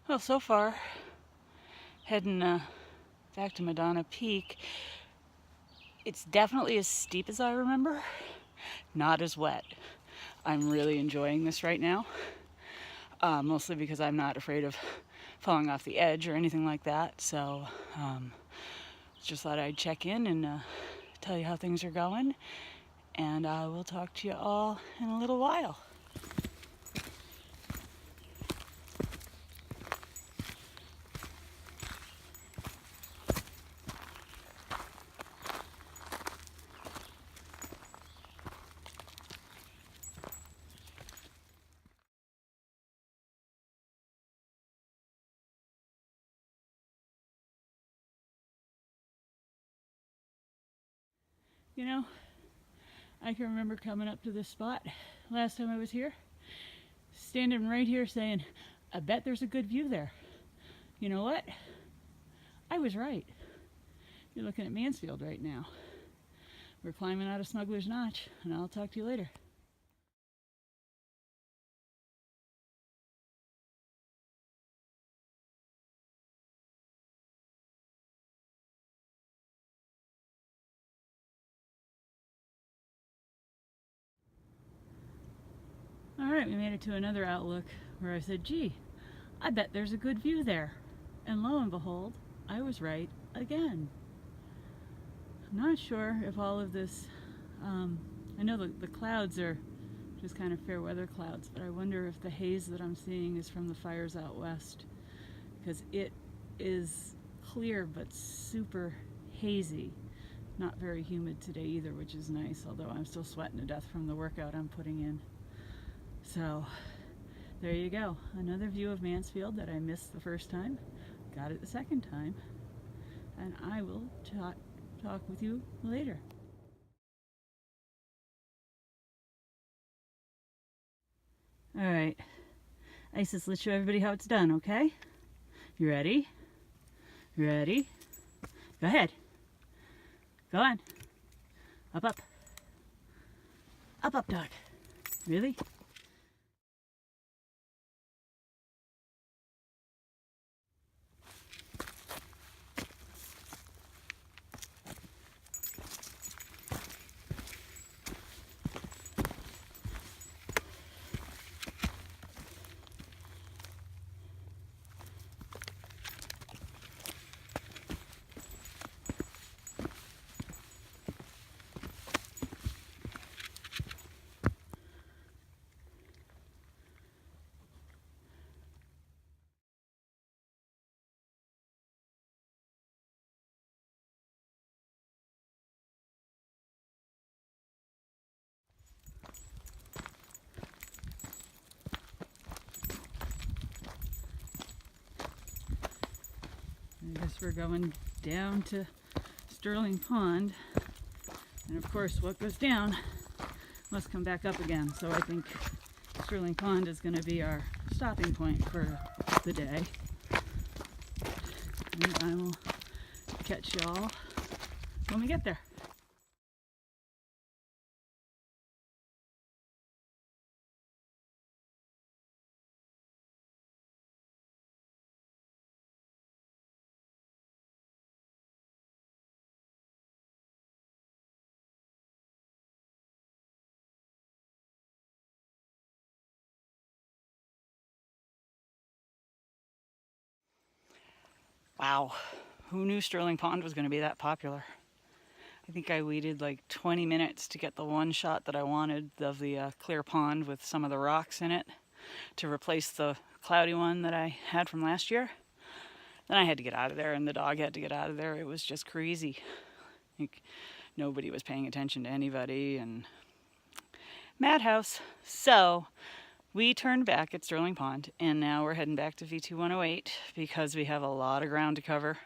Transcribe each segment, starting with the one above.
Well, so far, heading back to Madonna Peak, it's definitely as steep as I remember, not as wet. I'm really enjoying this right now, mostly because I'm not afraid of falling off the edge or anything like that. So, just thought I'd check in and tell you how things are going, and I will talk to you all in a little while. You know, I can remember coming up to this spot last time I was here, standing right here saying, I bet there's a good view there. You know what? I was right. You're looking at Mansfield right now. We're climbing out of Smuggler's Notch, and I'll talk to you later. All right, we made it to another outlook where I said, gee, I bet there's a good view there. And lo and behold, I was right again. I'm not sure if all of this, I know the clouds are just kind of fair weather clouds, but I wonder if the haze that I'm seeing is from the fires out west, because it is clear but super hazy. Not very humid today either, which is nice, although I'm still sweating to death from the workout I'm putting in. So there you go, another view of Mansfield that I missed the first time, got it the second time, and I will talk with you later. All right, Isis, let's show everybody how it's done, okay? You ready? You ready? Go ahead. Go on. Up, up. Up, up, dog. Really? I guess we're going down to Sterling Pond, and of course what goes down must come back up again, so I think Sterling Pond is going to be our stopping point for the day, and I will catch y'all when we get there. Wow, who knew Sterling Pond was going to be that popular? I think I waited like 20 minutes to get the one shot that I wanted of the clear pond with some of the rocks in it to replace the cloudy one that I had from last year. Then I had to get out of there, and the dog had to get out of there. It was just crazy. Like, nobody was paying attention to anybody, and madhouse. So we turned back at Sterling Pond, and now we're heading back to V2108 because we have a lot of ground to cover,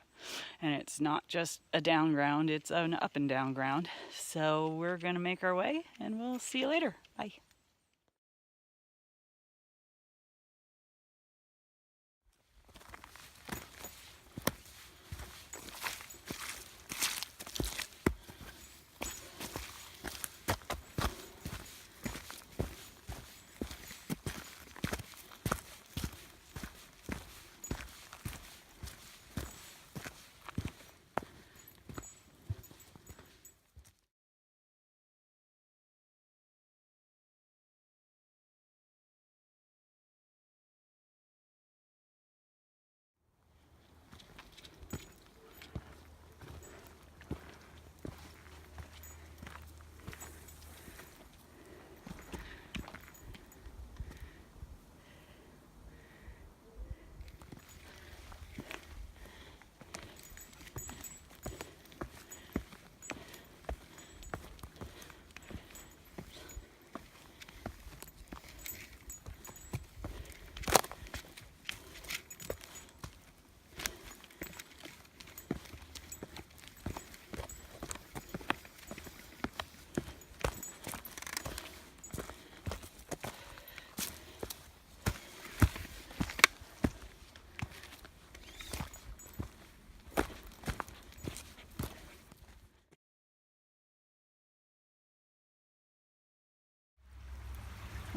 and it's not just a down ground, it's an up and down ground. So we're gonna make our way, and we'll see you later. Bye.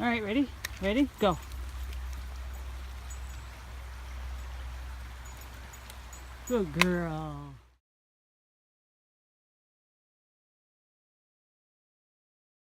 All right, ready? Ready? Go. Good girl.